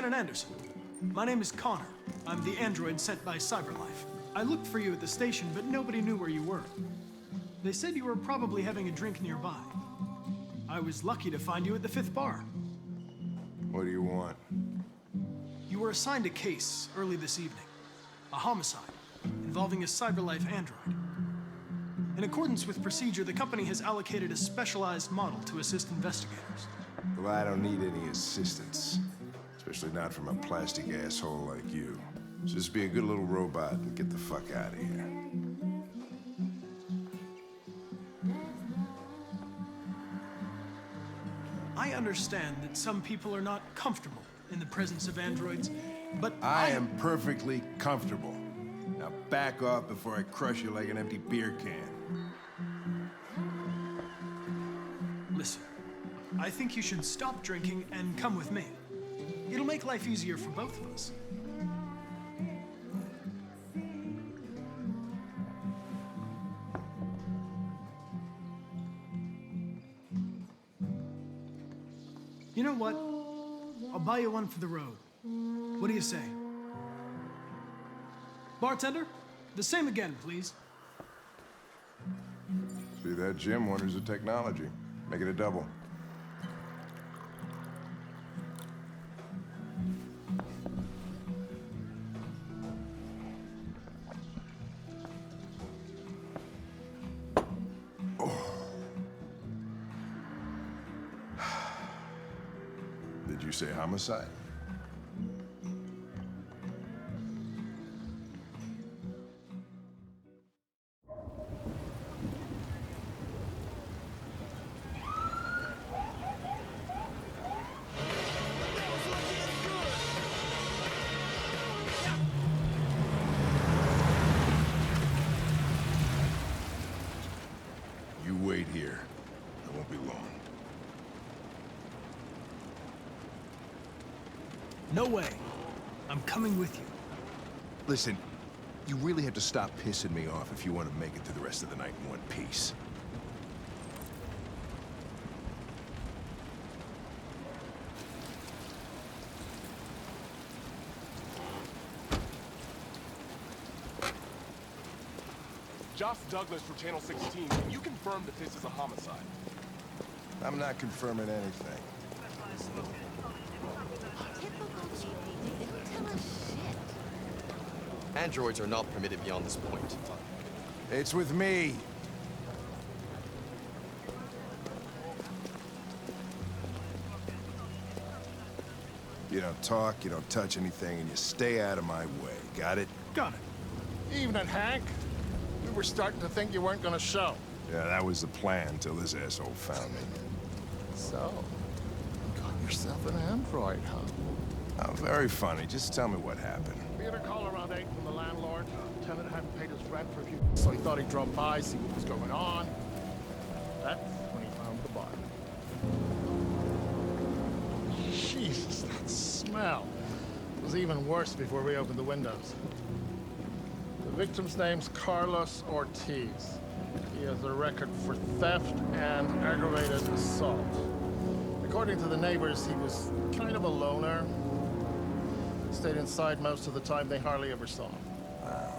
Lieutenant Anderson. My name is Connor. I'm the android sent by CyberLife. I looked for you at the station, but nobody knew where you were. They said you were probably having a drink nearby. I was lucky to find you at the 5th bar. What do you want? You were assigned a case early this evening. A homicide involving a CyberLife android. In accordance with procedure, the company has allocated a specialized model to assist investigators. Well, I don't need any assistance. Especially not from a plastic asshole like you. Just be a good little robot and get the fuck out of here. I understand that some people are not comfortable in the presence of androids, but I am perfectly comfortable. Now back off before I crush you like an empty beer can. Listen, I think you should stop drinking and come with me. It'll make life easier for both of us. You know what? I'll buy you one for the road. What do you say? Bartender, the same again, please. See that, Jim? Wonders of technology. Make it a double. Did you say homicide? You wait here. I won't be long. No way. I'm coming with you. Listen, you really have to stop pissing me off if you want to make it through the rest of the night in one piece. Josh Douglas from Channel 16, can you confirm that this is a homicide? I'm not confirming anything. Androids are not permitted beyond this point. It's with me. You don't talk, you don't touch anything, and you stay out of my way. Got it? Got it. Evening, Hank. We were starting to think you weren't gonna show. Yeah, that was the plan till this asshole found me. So, got yourself an android, huh? Oh, very funny. Just tell me what happened. We had a call around 8 from the landlord. Tenant hadn't paid his rent for a few so he thought he'd drop by, see what was going on. That's when he found the body. Jesus, that smell. It was even worse before we opened the windows. The victim's name's Carlos Ortiz. He has a record for theft and aggravated assault. According to the neighbors, he was kind of a loner. Stayed inside most of the time. They hardly ever saw him.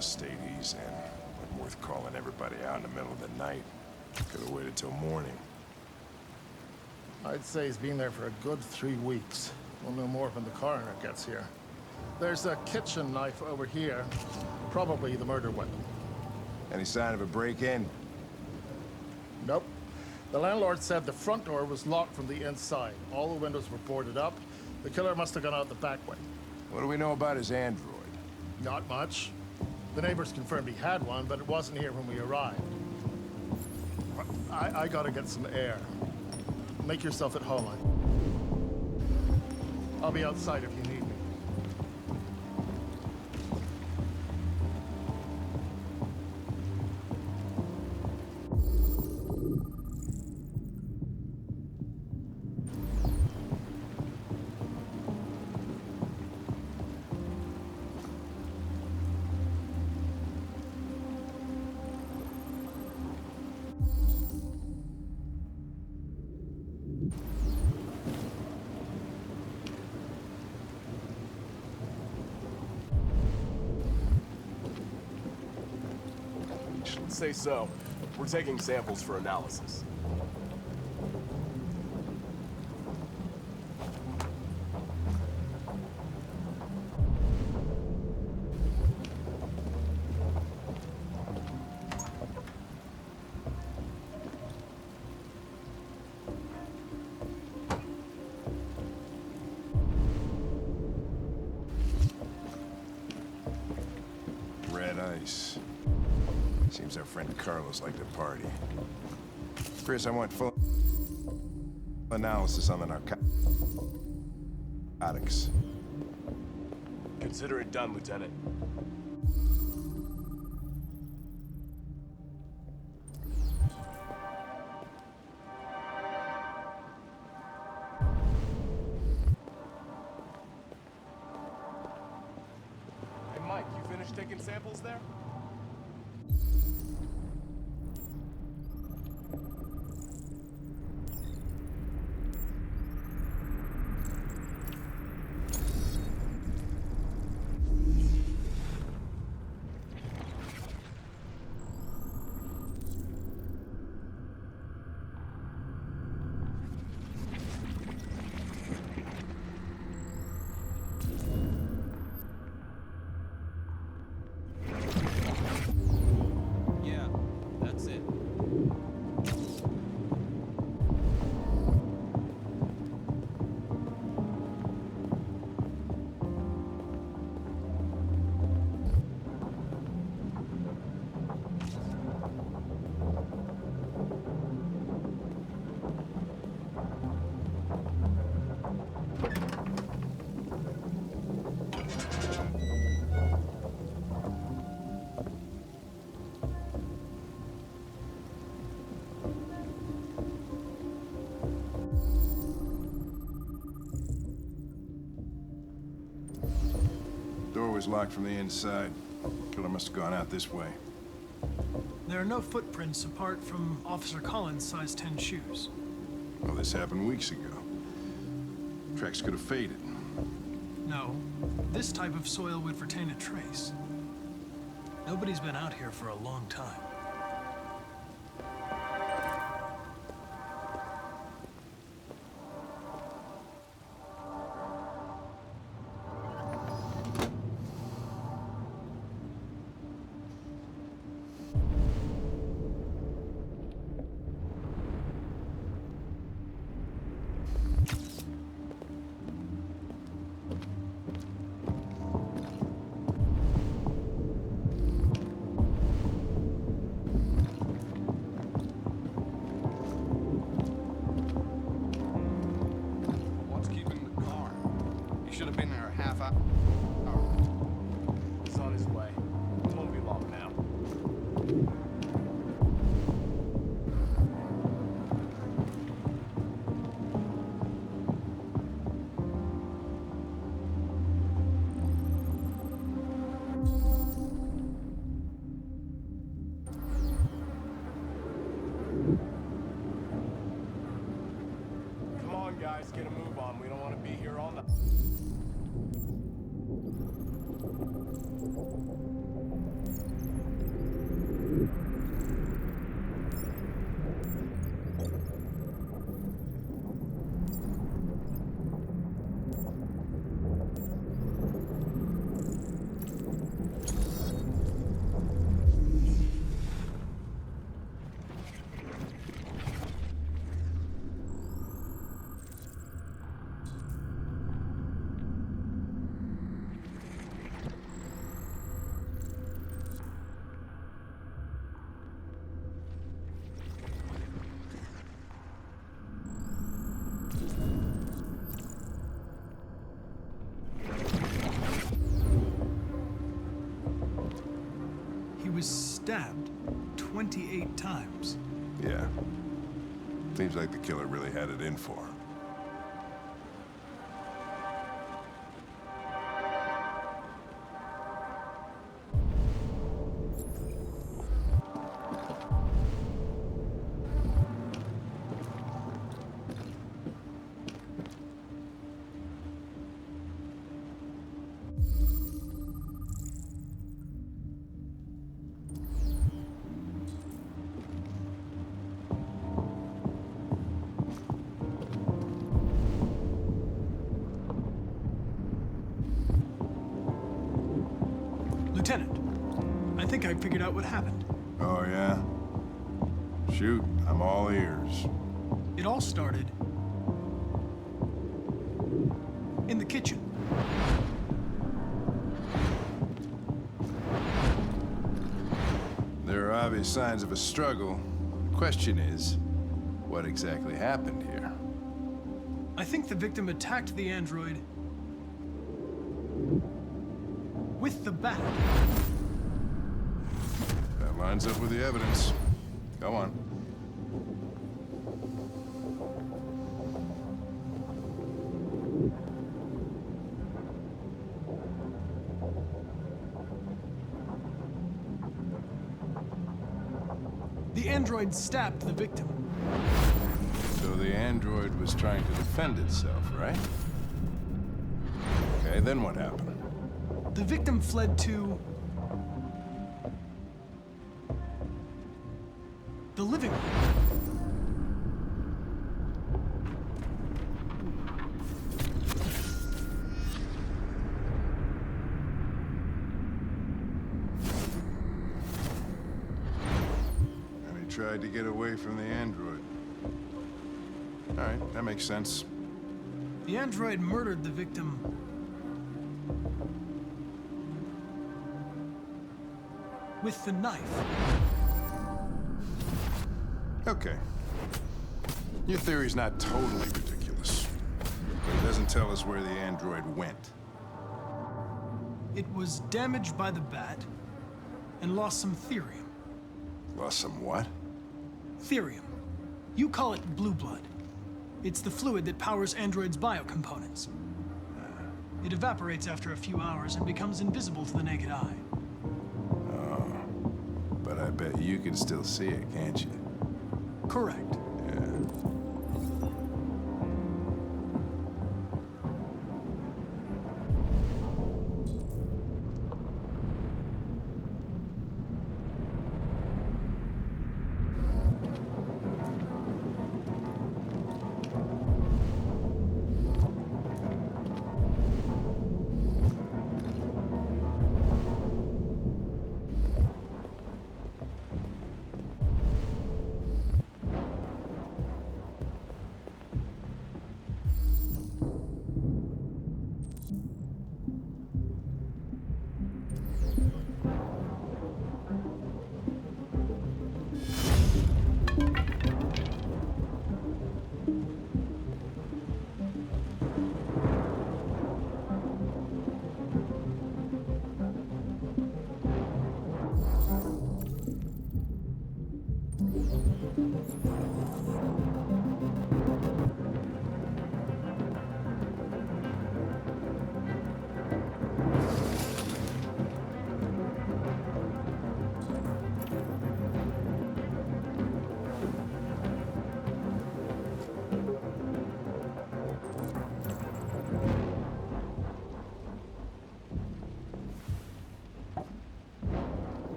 Stayed easy. Wasn't worth calling everybody out in the middle of the night. Could have waited till morning. I'd say he's been there for a good 3 weeks. We'll know more when the coroner gets here. There's a kitchen knife over here. Probably the murder weapon. Any sign of a break-in? Nope. The landlord said the front door was locked from the inside. All the windows were boarded up. The killer must have gone out the back way. What do we know about his android? Not much. The neighbors confirmed he had one, but it wasn't here when we arrived. I gotta get some air. Make yourself at home. I'll be outside if you need me. I'd say so. We're taking samples for analysis. Red ice. Seems our friend Carlos liked to party. Chris, I want full analysis on the narcotics. Consider it done, Lieutenant. Hey, Mike, you finished taking samples there? Yeah, that's it. Door was locked from the inside. Killer must have gone out this way. There are no footprints apart from Officer Collins' size 10 shoes. Well, this happened weeks ago. Tracks could have faded. No, this type of soil would retain a trace. Nobody's been out here for a long time. What's keeping the car? He should have been there a half hour. He's on his way. Won't be long now. Come on, guys, get a move on. We don't want to be here all night. He was stabbed 28 times. Yeah. Seems like the killer really had it in for him. Lieutenant, I think I figured out what happened. Oh, yeah? Shoot, I'm all ears. It all started in the kitchen. There are obvious signs of a struggle. The question is, what exactly happened here? I think the victim attacked the android with the bat. That lines up with the evidence. Go on. The android stabbed the victim. So the android was trying to defend itself, right? Okay, then what happened? The victim fled to the living room. And he tried to get away from the android. All right, that makes sense. The android murdered the victim with the knife. Okay. Your theory's not totally ridiculous. But it doesn't tell us where the android went. It was damaged by the bat and lost some therium. Lost some what? Therium. You call it blue blood. It's the fluid that powers androids' biocomponents. It evaporates after a few hours and becomes invisible to the naked eye. But I bet you can still see it, can't you? Correct. Yeah.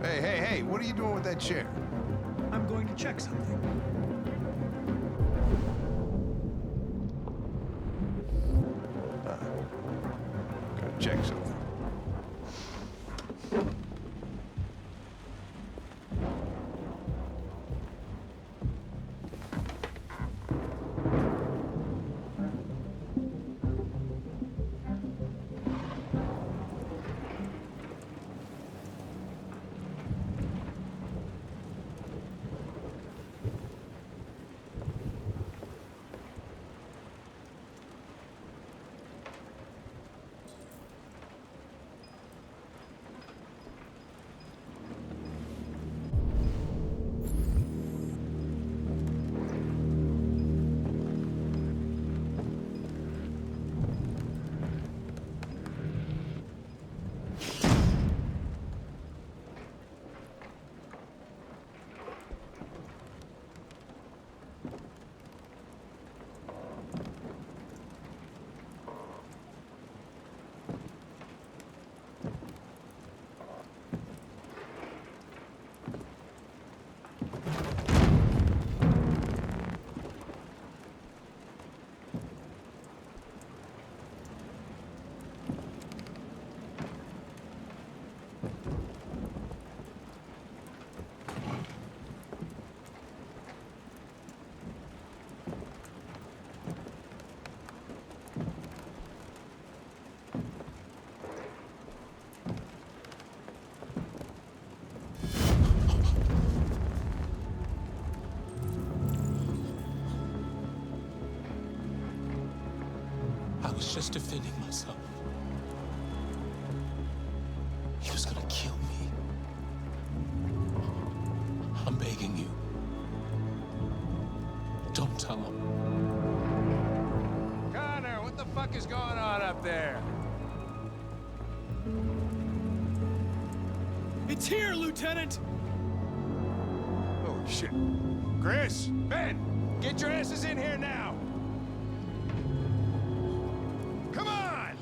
Hey, what are you doing with that chair? I'm going to check something. Gotta check something. was just defending myself. He was gonna kill me. I'm begging you. Don't tell him. Connor, what the fuck is going on up there? It's here, Lieutenant! Oh, shit. Chris, Ben, get your asses in here now! Come on!